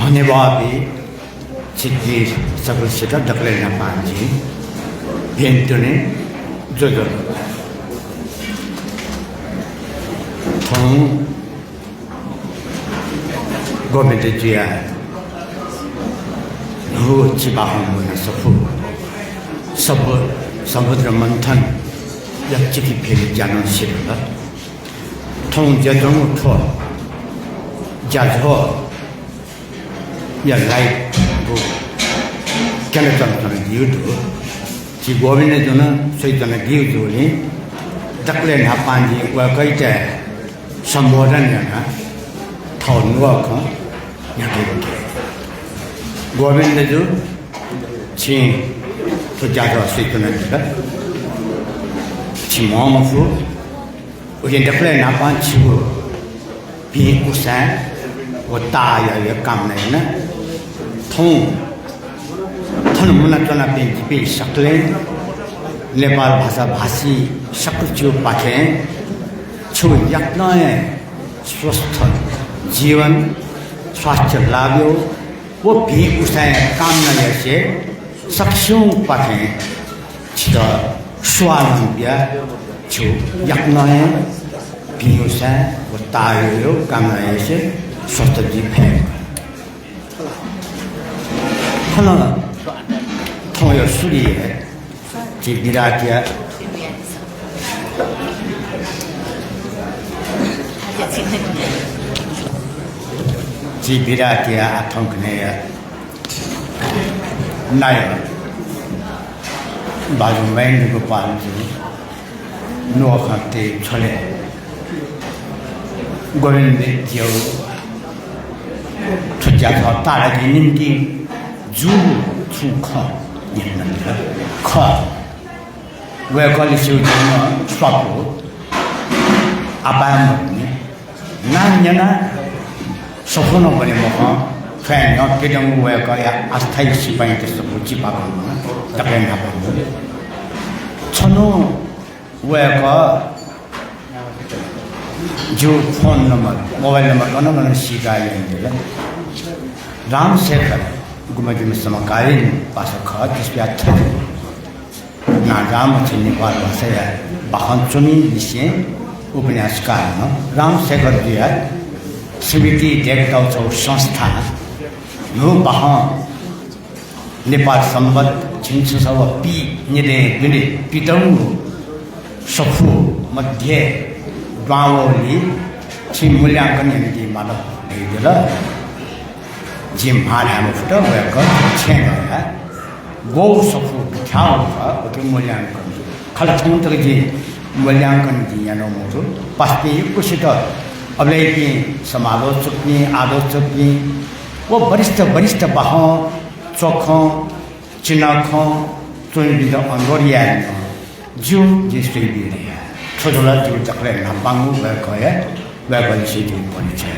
धन्यवाद चिट्ठी सकल सेटा दकलेना पांजी भेंटने जोजो थों गोविंद जिया हो चिबाहों में सफु सब समुद्र मंथन या चिकी फेरी जानन सिरला थों जजों थो जाजो या लाइट वो क्या न चलता है गिव तो जी गोविंद ने जो ना सही तो ना गिव तो नहीं दकले ना पांजी वह कई टे संबोधन या ना थाउ नुआ को या गिव तो गोविंद ने जो ची तो जाजो सही तो ना दिला ची मामू उन्हें दकले ना पांची वो भी उसे वो ताया ये काम नहीं ना थों थन मुना चना पे शकले नेपाल भाषा भाषी शक्तियों पाके छो यत्न है स्वस्थ जीवन स्वास्थ्य लाभो वो भी उसे काम नहीं ऐसे सक्षम पाके चिता स्वालंबिया छो यत्न है भी उसे वो ताया काम नहीं ऐसे स्वस्थ जीव है हला थोड़ा सुरी है जी बिराटिया आतंक ने नाया बाजू में गोपाल जी नो खाते छले गोविंद जी出家到大来的人的如出考也能的考，外国的修正呢说不，阿爸母呢，那年呢，说不能不的么哈，反正这种外国呀，阿是太习惯的时候几百万嘛，大概那不多，从那外国。जो फोन नंबर मोबाइल नंबर का नंबर शिकायत है राम शेखर गुमज में समकालीन पास खा जिसपे अच्छा ना राम अच्छे नेपाल भाषा है बहन चुनी विषय उपन्यासकार न राम शेखर जी है समिति देखता हो संस्था नो बहन नेपाल संबंध जिनसे सब पी निरे बिने पितंगु सफु मध्य गाँवली ची मूल्यांकन यदि मानो नहीं दिला जिम हाल हम फुटा हुआ कर छेन है गो सफु बिठाओ का उसे मूल्यांकन खाली थोड़ा तक जी मूल्यांकन जी या नो मोटो पास्पी कुछ तो अब लेकिन समालोचक ने आलोचक ने वो बरिष्ठ बाहों चौखों चिनाखों चुनिंदा अंगोरिया जो जिससे भी है छोटा जो तकले ना बांगू वह कोई से जो पहुँच है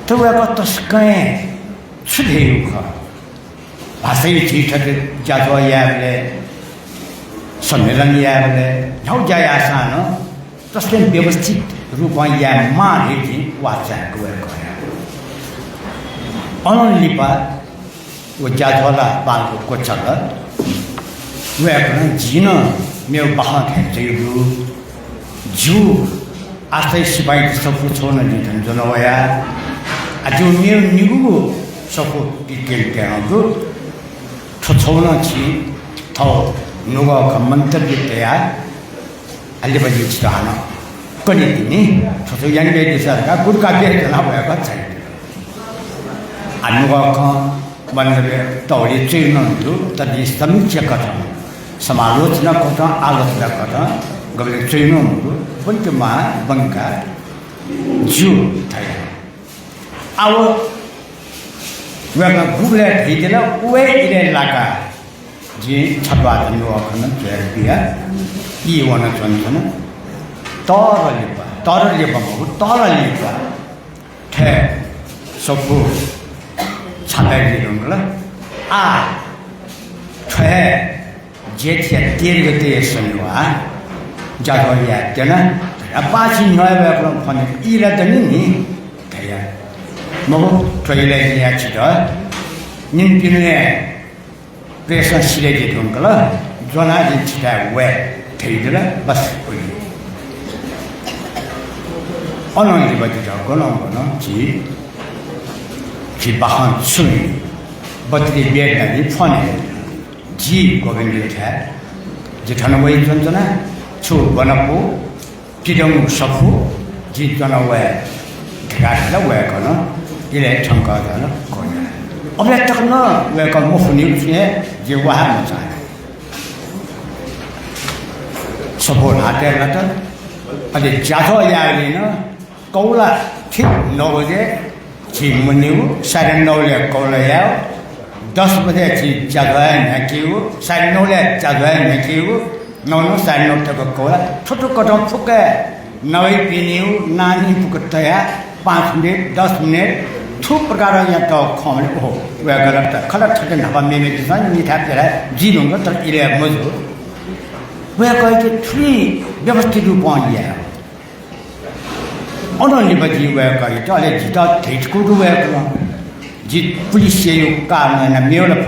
तो वह को तो स्कैन छुड़े हुआ भाषा ही चीज़ है जातो यार ले सम्मेलन यार ले जाओ जाए आसान हो तो स्कैन व्यवस्थित रूप में यार मार ही थी वाचा को वह को है ऑनलाइन लिपा वो जातो वाला बाल को चला वह अपना जीना में बाहर है जो जू आस्ते सिपाही सफु छोड़ना नहीं था जो नया अजू मेरे निगु सफु पिकेल के अंगु छोड़ना ची तो नुगा का मंतव्य तैयार अल्ले बजी चिराना कड़ी नहीं तो यानी के दिशा का गुड़ का भी है ना वो एक अच्छा है अनुगा का मंतव्य तोड़ी चीज़ न दो तभी समीक्षा करता समालोचना करता आलोचना करता गबले चैनो मुगु बंके मा बंका जू थाय आव वेगा गुबले थैदेला वे इले लागा जी छबा दिनो अखन जेबिया ई वना चनचन तरलिपा मुगु तरलिपा थे सबु छाले दिनुला आ थे जेथिया दीर्घते सनिवा जातो यार जना अब बाजी नया व्यापार फने इरा तो नहीं क्या 뭐 저희를 이제 치다 님비네 그래서 시래지 돈 거라 전화지 치다 왜 대들아 버스 보이 어느 집에 저거는 거는 지 바한 순이 버티기 비행단이 폰에 지 고객들 해 이제 저는 왜 전전에 주 번호부 비정 서fu 지 전화 왜 그가다 왜 거는 이래 청가다는 거냐 어쨌든 왜 건 무슨 중에 이제 와하는 자 서본 하더라도 어디 자서 이야기는 câu thích nấu thế chỉ một níu sai nấu là câu là éo đó là chỉ trả lời nhà cứu sai nấu là trả lời nhà cứu nó sai nấu theo câu là chút có trong phút cái nói pi níu nani phút cái á 5 minute 10 minute thu प्रकार या तो खाने को way गलत खलत ठके नवा में किसान नहीं था तेरा जीवन का तर इले मजो वे कोई के थ्री व्यवस्थित रूप आया 어느 리버지 왜 가요? 저래 지다 대치고도 왜 그러? 지 polisie 가면은 매월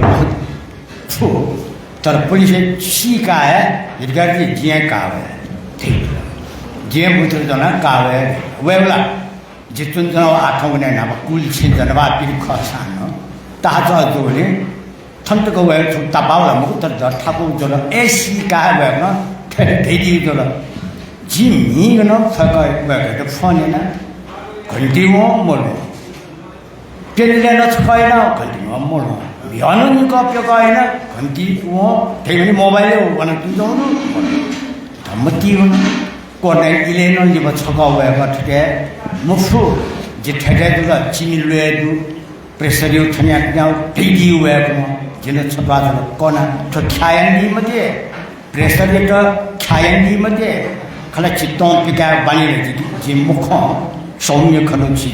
푸. 저 polisie 시가에 이렇게 지에 가요. 지에 못들잖아 가요. 왜라? 지 쫀쫀 아통네 나봐 꿀친잖아 봐 비커사노. 따져도니 턴뜨거 왜 답바라 먹었다 타고 저러 에시가 왜나 대디더라. 지미는 사과에 왜 폰이나 건디고 몰로 별내나 사과이나 건디고 몰로 미안하니까 뼈가이나 건디고 대면이 모바일에 원하는 정도는 몰로 더 뛰어는 꼬내 일에는 이거 사과 왜 어떻게 무수 이제 태대도가 지밀로에도 프레셔리오 그냥 대기 왜 지는 사과도 꼬나 저 차양이 뭐지 프레셔리오 차양이 뭐지可能激动比较万年的这木矿，少年可能去，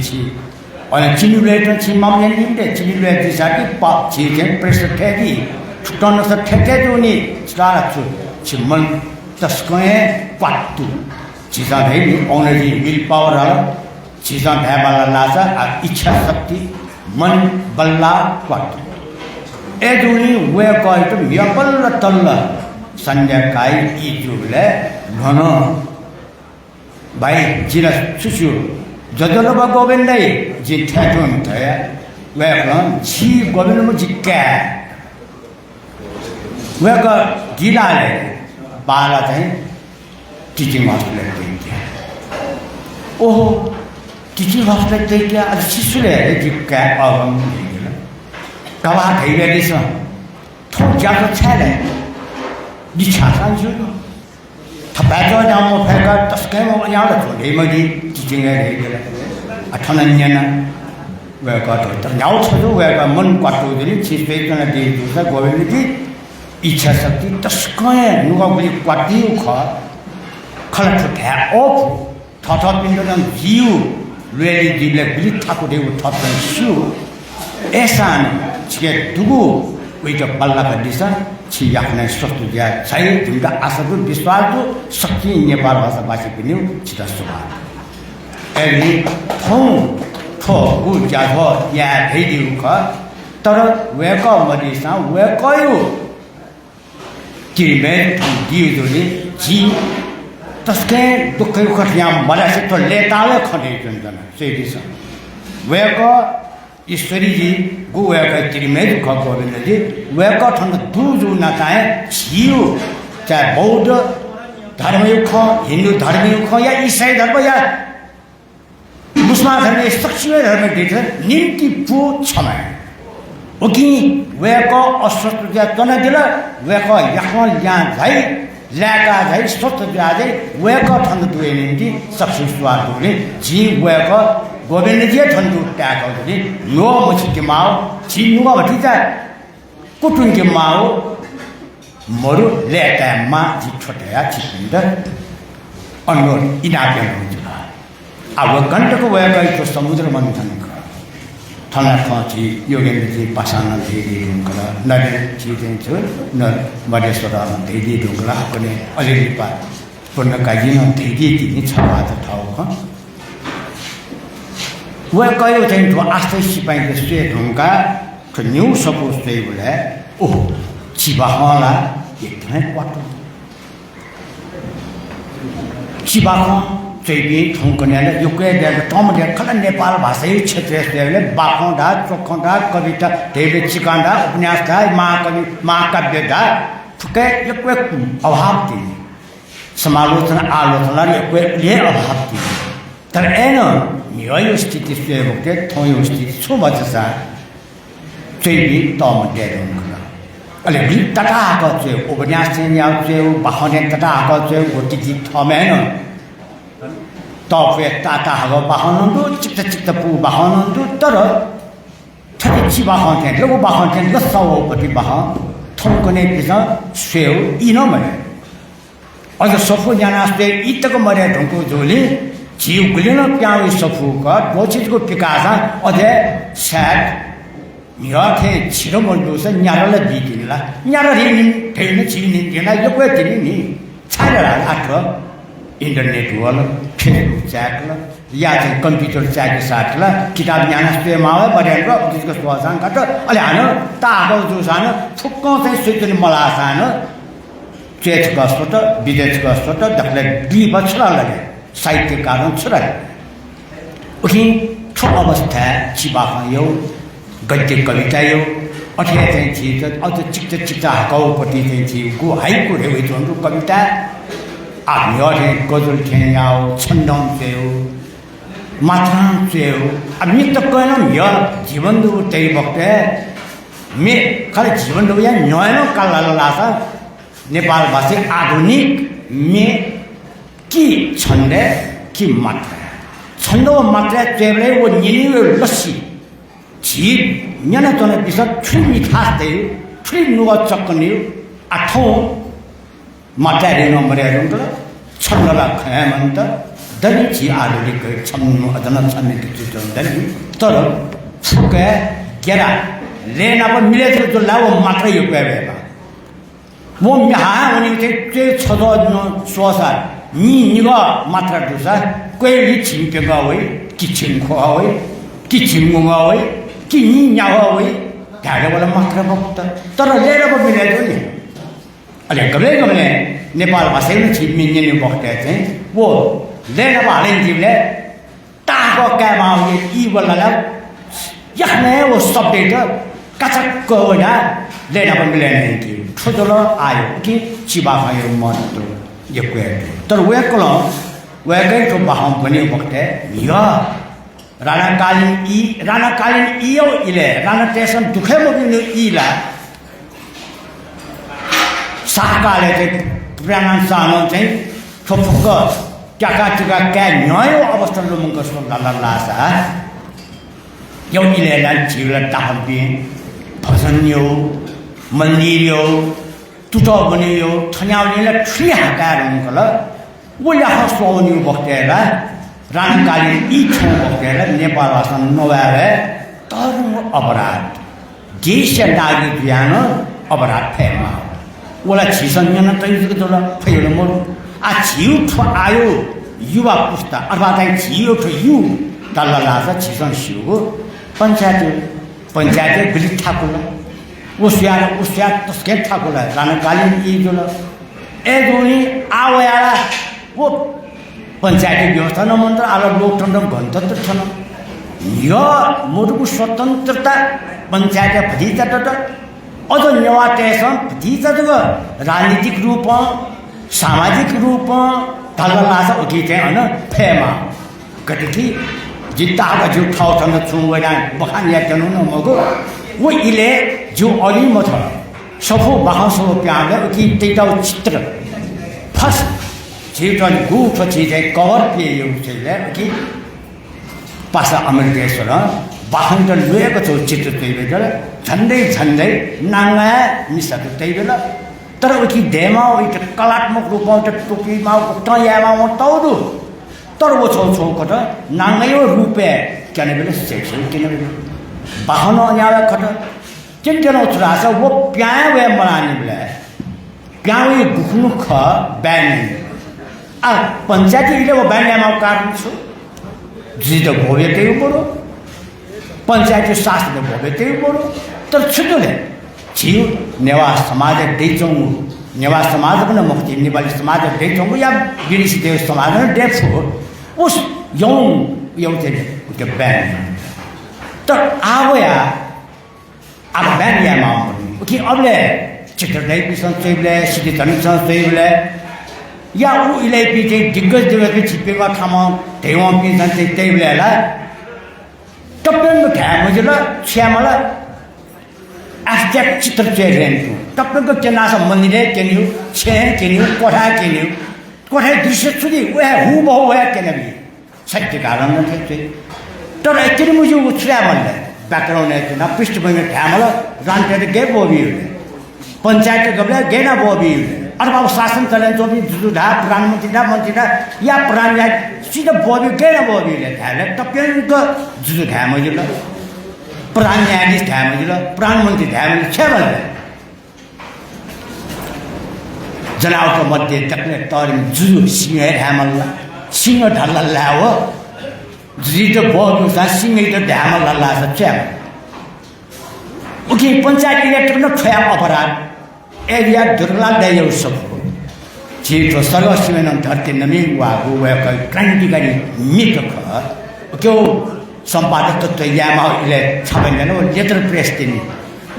完今年来这慢慢年的，今年来这啥的把之前不是太低，出到那是太多呢，啥了去问，这是个刮度，其实那里往那里wilpower了，其实台湾了那是ichhasakti，मन बल्ला क्वाट एदुनी वे कॉइट मियापल तल्ल संध्याकाळी इजुले घन बाई जिरा सुसु जजलबा गोविंदई जिठ्याटून थया वे पण जी गोविंद मु जिक्का वे का गिलाले बाला चाहिँ टिचिङ हस्पिटल दिन्छ ओहो टिचिङ हस्पिटल दिन्छ अझ शिशुले जिक्का अगम कवा थैबेलिस थो ज्यादा छैन निछासान छु थपाजो नामो फेका तस्केमो याले थोले मदि टिचिङले हेले अठनन्यना वे का त न्याउ छजो वे का मन क्वाटोदि छिस्पेकन दि दुसा गोविन्दि इच्छा शक्ति तस्कय 누가 우리 क्वाटिउ खलठ 대 ओफ थथ पिंडन जिउ रेली दिले बिलि ठाको देउ थथ सु एसान छिके दुगु वेट बल्ला दिसा छि याक्ने सस्तुया चाहिँ तिमीका आशादु विश्वासदु शक्ति नेपाल भाषा भाषी पनि छिटा सुभा एली थौ थो गु जाथो या भेदिउ ख तर वेक मदिसा वेकयु किमेन दिउदुनि जी तस्के दुखै खटिया मलासे तो लेताले खने जन सेदिस वेक ईश्वरी जी गु वेक किमेन खबोले जी वेक थन दुजु नकाए छिउ चाहे बौद्ध धर्मयुख हिन्दू धर्मयुख या ईसाई धर्म या मुसलमान धर्म सक्रिय धर्म दिथे निम्ति पु छमा ओकी वेक अस्वस्थ जा तने दिल वेक याखन या भाइ लाका भाइ स्वस्थ जा दे वेक थन दुए निम्ति सक्सेस वा दुले जी वेक गोविन्द जी थन दु टाको दि नो मछि के माउ जी नुवा भति जा कुटुन के माउ मरु लेटा मा जी छोटया छिन्द अनो इनाके हुन्छ अब गण्डको वेक तो समुद्र मन्थन थाना खाँची योगेन्द्र जी पाषाण धेदी ढुङ्गला नरेन्द्र जी दिन्छु न मधेश्वर धेदी ढुङ्गला अपने अलिअलि पा पूर्ण काजिन धेदी दिने छ भात ठाउँ 我搞有阵做阿斯西班的血统个，可牛什么水不来？哦，七八行了，也太夸张。七八行最近通过年了，有个的他们的可能नेपाल भाषा यो क्षेत्रीय बाखौँडा चोखौँडा कविता धेरै चिकान्डा उपन्यासका महाकवि महाकाव्यका थुकै एक अभाव दिए समालोचना आलोचना ये अभाव दिए तर एन यो स्थिति से होते थोयो स्थिति सो बचसा चाहिँ तम डेरौँला अले बि तटाको चाहिँ उपन्यास चाहिँ याउ चाहिँ बाखौँडा तटाको चाहिँ गोटी थमेन तपे ताताहको बाहनन्दु चिक्त पु बाहनन्दु तर ठ्याक्कै छि बाहन्थ्यान लोगो बाहन्थ्यान लसाउपट्टि बाह थोकने पिसा सेउ इन मरे अझ सफु जानास्ते इतको मरे ढुङ्को जोली जिउ गुलिन प्याउ सफुका दोचिको पिकासा अझै स्याट मिराथे छिरो मन्दुस न्यारले बिदिनला न्यारले ठेन छिनिन दिना यो कोइ दिनि नि छाडरा आठो इंटरनेट वाला फेसबुक चैकला या चाहिँ कम्प्युटर चैक साथला किताब ज्ञानस्ते मावे बरेको त्यसको स्वासान काट अलि हानो ताको जुसान फुक्को चाहिँ सुतले मलासान चेच गस्तो त विदेश गस्तो त दखले दुई बछला लगे साहित्य कारण छरा उखि ठो अवस्था चिबाख यो गद्य कविता यो अठे चाहिँ छित अझ चिक्त हाकाउपट्टि चाहिँ छि गु हाइको रेवे जोन्डु कविता आग्न्यरे गजल खेयाओ छन्दम चेउ माथान चेउ अमी त कयन य जीवन दु तै बक्ते मे खाली जीवन दु या नयनो काला लासा नेपाल भाषा आधुनिक मे कि छन्दे कि मात्रा छन्द मात्रा चेबले वो निनि लस्सी जी न्याना तने बिसा छुनि थास दे छुनि नुवा चक्कनि आठौ मातारे नम्बरे रुंग छन्नला खयामन्त दनि जी आधुनिक छन्नु अदन छन्ने किचुन दनि तर फुके गेरा लेना प मिले तो लाव मात्र यो पेबेबा मो म्हा उनी ते छदो न सोसा नि निगा मात्र दुसा कोइ लि छिंपेगा वइ किचिन खो वइ किचिन मुगा वइ कि नि न्यावा वइ धागे वाला मात्र भक्त तर लेना प मिले तो नि अले गबले नेपाल भाषा में छिमिन्ने ने बक्ते चाहिँ वो लेना वाले जीवले ताको कामा ई वाला यखने वो शब्द त कचक्क वना लेना पनि मिलेन कि ठुलो आयो कि चिबा भयो मत यो के तर वेकलो वेकै तो बाहम पनि बक्ते यो राणाकालीन इयो इले राणा टेसन दुखे मबिनु इला साकाले चाहिँ प्राण सानो चाहिँ ठोफुक ट्याका क्या न्यायो अवस्था लुमङ्ग सो लासा यो इलेला जिउला ताहबे भजन यो मन्दिर यो तुतो बन्यो थन्याउनेला ठुली हाकार हुनकल ओला हसोनी बक्तेला राणकालीन ई छौ बक्तेला नेपाल भाषा नवारे तरु अपराध देश नागरिक ज्ञान अपराध फेमा ओला छिसन न तैको तोला फैलो मोर आ छिउ ठ आयो युवा पुस्ता अथवा चाहिँ छिउ ठ यु दल्ला लासा छिसन सिउ पंचायत बिल ठाकुर उस्या तस्के ठाकुर राणकालीन ई जोल ए दोनी आवयाला वो पंचायत व्यवस्था न मन्त्र आलो लोकतन्त्र गणतन्त्र छन यो मुरुको स्वतन्त्रता पंचायत भदिता त अझ नेवाटेसन भदिता त राजनीतिक रूप सामाजिक रूप दल्ला लासा उठी चाहिँ हैन फेमा कति जित्ताको जो ठाउँ ठाउँमा छुँगैना बखान या तनु न मगो वो इले जो अलि मथ सफो बहासो प्याले कि तेटाउ चित्र फर्स्ट चित्र गुफ चाहिँ कवर पे यो चाहिँ कि पासा अमेरिकेश्वर बहान त लुएको छ चित्र त्यही बेला झन्डै नाङ्गा मिसाको त्यही बेला तर कि देमा उइट कलात्मक रूपमा त टोपीमा टयामा तौदु तर वो छौ कट नाङ्गयो रुपे क्याने बेला सेक्सन किन बेला बाहन अन्याय खट चिन्तेन उछराछ वो प्याए वे मनानी बेला प्याए गुखनु ख ब्यान आ पंचायत इले वो ब्यान मा कारण छु जित भोये त्यही परो पञ्चायती शासन भव्य त्यही बढो तर छिटोले छिउ नेवा समाज डेचौँ नेवा समाज पनि मुक्ति नेपाली समाज डेचौँ या विदेशी देव समाज डेफो उस एउटै त्यो ब्यान तर आवया अब ब्यान यामा कि अबले चित्रदै संस्थाले सिद्धि धनी संस्थाले या ऊ इलाई पिछे दिग्गज दिग्गज छिपेको ठाउँमा धेवा पिन्छन् त्यही बेला तपाईँको ढ्यामजुला श्यामला आस्ट्याक चित्र चाहिँ रेन्टु तपाईँको त्यो नासा मन्दिर किन्यो छेन किन्यो कोठा किन्यो कोठा दृश्य छुदी उया हुबहु उया किनबी सत्य कारण थियो तर यति मुझे उछ्या भन्दा ब्याकग्राउन्ड है ना पृष्ठभूमि ढ्यामला रान्टेर गे बोबी पञ्चायत गबले गेना बोबी अथवा शासन चले जो भी जुधा प्रधानमन्त्री मन्त्री या प्रधान सीधा बोबी गेना बोबीले ढ्याले तपाईँको जुजु ढ्यामजुला प्रधान न्यायाधीश ढ्यामजुला प्रधानमन्त्री ढ्यामजुला छ भन्दा जनावरको मध्ये तक्ने तरिम जुजु सिंह ढ्यामल्ला सिंह ढल्ला ल्याओ जुजु बोबी सिंह त ढ्यामल्ला लाछ छ उकी पञ्चायत इलेक्ट्रिक न ठया अपराध एरिया दुर्लाल दैव सब छिटो सर्वसीमेन धरती नमी वागु वका क्रान्तिकारी मित ख क्यों सम्पादक तत्व यामा इले छाबैन वो लेटर प्रेस दिने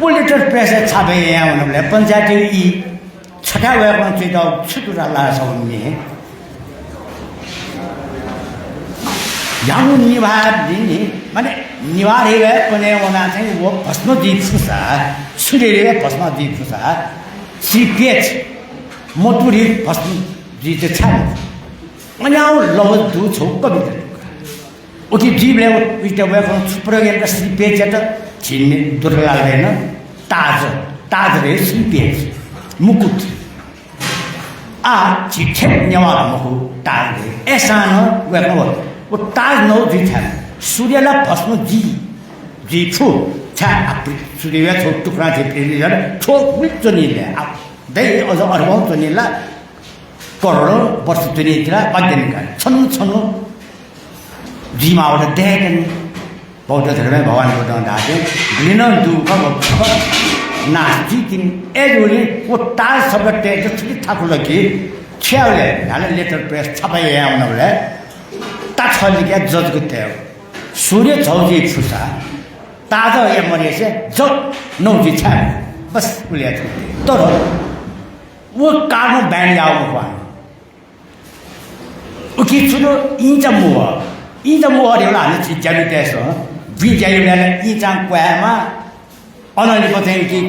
वो लेटर प्रेस छाबै यहाँ हुनुले पञ्चायत ई छटा वका चाहिँ त छुटुरा ला सौनी यहाँ निवार दिने माने निवार है पनि वना चाहिँ वो भस्म दीप फुसा सूर्यले भस्म दीप फुसा सीपेच मोटुरी भस्म जी चाहिँ छ अनि आउ लव दु छौ कविता ओके जीवले उइटा वको प्रोग्राम सीपेच त छिन्ने दुर लाग्दैन ताज रे सीपेच मुकुट आ छिठे नेवाला मखु ताज रे एसान वको वो ताज नौ जी था सूर्यला भस्म जी छु छा अपि सूर्य छो टुक्रा थे प्रेरिजन छो मिट निले अब दे अझ अरबौं निला करोडौं वर्ष निला वैज्ञानिक छन् जीमाबाट देखेन बौद्ध धर्म भगवानको दाते लिन दुःख नास्ति तिन एजुले वो ताज शब्द टेक छुटी थाकु लगी छ्याउले हाले लेटर प्रेस छपाइ आउनले ताछले के जज गते सूर्य छौजी फुसा ताजा ये मरे से जो नौजी छ बस उलिया तर वो कानो बैंड याउ भगवान उकी छुलो इंचा मुवा रे ला नि जाबि तेस बि जाइले इंचा क्वामा अनलिको चाहिँ कि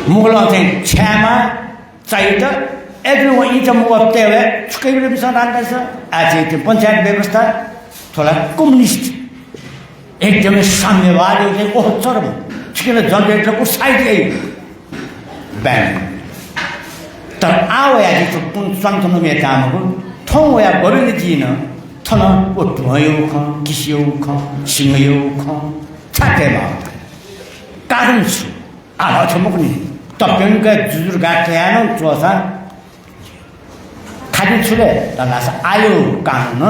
मुगला चाहिँ छ्यामा चाहिद एभ्री वन इंचा मुवा तेवे छुकैले बिसा रान्दैछ आज त्यो पञ्चायत व्यवस्था थोडा कम्युनिस्ट एकदमै साम्यवादी चाहिँ ओह चरम छिकेर जनरेटरको साइडै ब्यान तर आओ या जो कुन सन्तनो मेटामको ठौ या गरिने जिन थन ओ धोयो ख किसियो ख सिंहयो ख छाटेमा कारण छु आला छमक नि तपाईंका जुजुर गाठ्यानो चोसा खाली छुले तलास आयो कानुन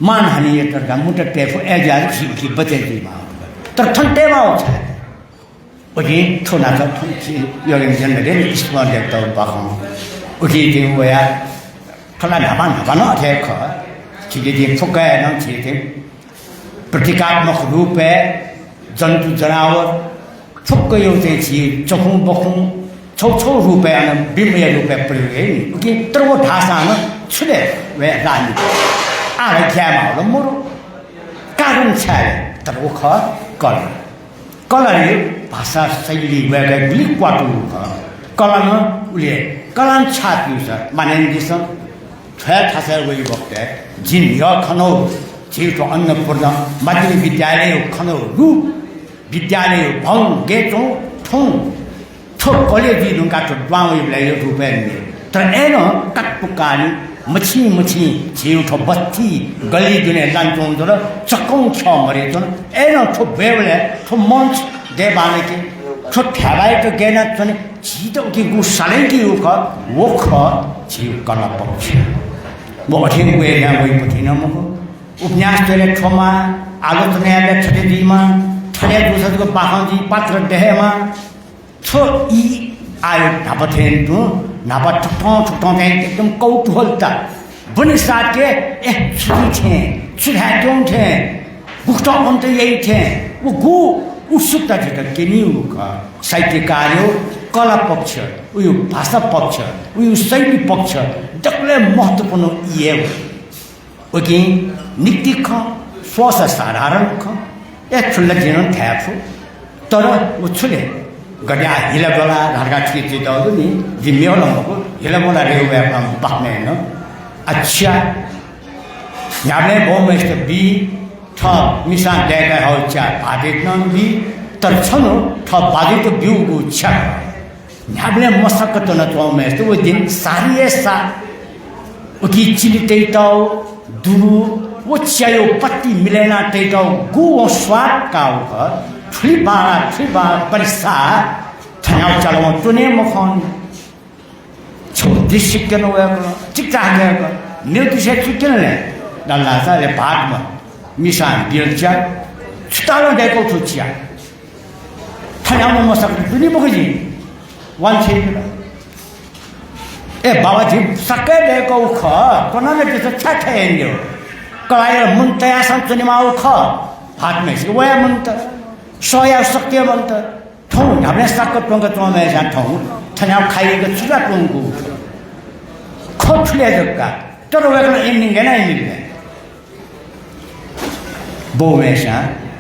मानहानि यतरका मुटा टेफो एजाल खिखि बचेजीमा तर ठन्टेमा छ ओके थोना त थुची योले जनले स्मर देख्दा बाखौ ओके दिन वया थला नाबान नाबान अथेख छिगे दिन फुकाय न छिगे प्रतीकात्मक रूपे जन्तु जनावर फुक्क यो चाहिँ छि चखु बखु छौ रूपे अन बिमय रूपे प्रयोग है ओके तर वो ढासा न छुले वे रानी आले क्यामा हो मरो कारण छ तर वो ख कलर भाषा शैली वेगै ग्लिक क्वाटु कलन उले कलन छापिउ छ माने दिस छ थासे वइ बक्ते जिन य खनो छिटो अन्नपूर्ण माध्यमिक विद्यालय खनो रु विद्यालय भङ गेटो ठौ ठो कलेज नुका ठो द्वाउ ब्लै रुपे तर एनो कटपुकानी मछी छिटो बत्ती गली दुने लान्चों जर चकौं छ मरे जन एनो ठो बेवले ठो मंच दे बाने के ठो ठ्याबाय तो गेना चने छिटो कि गु साले कि उख वो ख छि कला पक्ष म अठिन गए ना वइ पठिन म उपन्यास तले ठोमा आलोचनाले ठटे दिमा ठटे दुसरको बाखौजी पात्र देहेमा छो इ आयो नापथेन तु नापा ठुटौँ चाहिँ एकदम कौतूहलता बनी साथे छुटी थे छुटा क्यों थे गुष्ट अन्त यही थे वो गु उत्सुकता थियो त के नि साहित्यकार्य कला पक्ष उयो भाषा पक्ष उयो शैली पक्ष जसले महत्त्वपूर्ण ये हो कि नीति ख स्वास साधारण ख एक ठुलो जीवन थ्याफु तर वो छुले गड्या हिला बोला घरका छिति दौडु नि जिम्मेवार भएको हिला बोला रेउ व्यापमा पाक्ने हैन अच्छा याले बोमेस्ट बी ठ मिसान देगा हो चा बाधित न बी तर छनो ठ बाधित बिउ को छ याले मसक्कत न बोमेस्ट वो दिन सारिए सा उकी चिली तेटाउ दुरु वो चायो पत्ती मिलेना तेटाउ गु स्वाद का हो ठुबा परिसा थन्याउ चलाउ तुने मखन छोटी सिक्कन वेको चिक्का गएको न्युतिसे चिक्कनले दल्लासाले भागमा मिसान बिलच्या छुटालो देको छुचिया थन्याउ मसक दुनी बगजी वान छे ए बाबाजी सके देको ख कोनाले त्यस्तो छाठे हेन्यो कलाय मुन्तया सन्तनिमा ख हातमै वया मुन्त सोया सक्य मन्त ठौ हामीले सक्क टंग टंग जा ठौ थन्याउ खाइएको छुटा टंगु खोटले जक्का तर वेगन एन्डिङ हैन एन्डिङ बोमेसा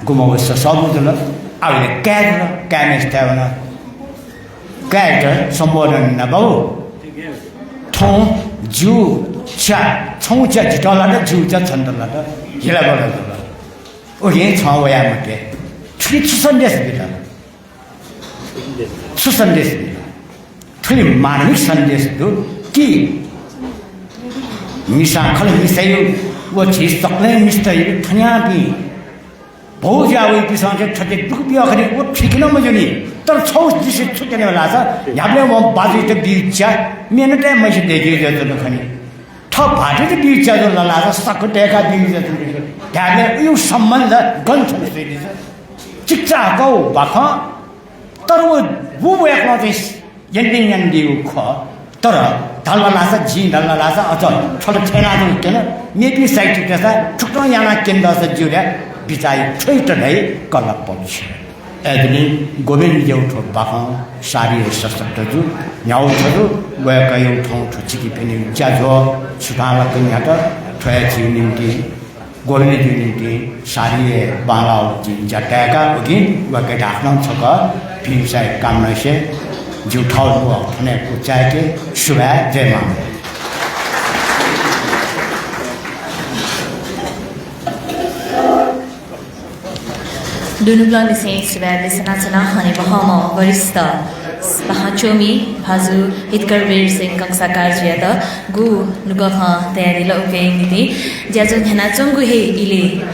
गुमोस सबुदल आले क्याड क्यामेस थावना क्याड सम्बोधन नबौ ठौ जु चा छौ चा जिटला र जु चा छन्दला र हिला बला ओ ये छ वया मते ठुली सन्देश दिला सुसन्देश दिला ठुली मानविक सन्देश दु कि मिसा खल मिसायो वो चीज तकले मिस्टर थन्या भी बहुत जावे पिसान से ठटे दुख भी आखिर वो ठीक न मजनी तर छौ दिसे छुटने वाला छ हामीले म बाजी त बिचा मेने टाइम मै दे दिए जतो न खनी ठ भाटे त बिचा जो लला र सक टेका दिए जतो त्याले यो सम्बन्ध गन्थ छैन चिक्चा गौ बाख तर वो एकलो चाहिँ एन्डिङ एन्डिउ ख तर धल्ला लासा जी धल्ला लासा अझ ठल ठेना दिन मेबी साइट त्यसा ठुक्रो याना केन्द्र छ जुल्या बिचाइ छैट नै कला पक्ष एदनी गोविन्द एउठो बाख सारी सशक्त जु याउ थरु गएका यो ठाउँ ठचिकी पनि ज्याजो छुटाला पनि हट ठय छि निम्ति गोविन्द जी निम्ति सारी बालाउ जी जटाका उगी वके ढाक्न छक फिसाइ काम नसे जो ठाउँ हो भने उचाके शुभा जयमा Dunublan disini sebagai senat-senat hani bahama waristo bahacomi bazu hitkar bir sing kang sakar jada gu nuga ha tayari la uke ini jajan hena cunggu he ili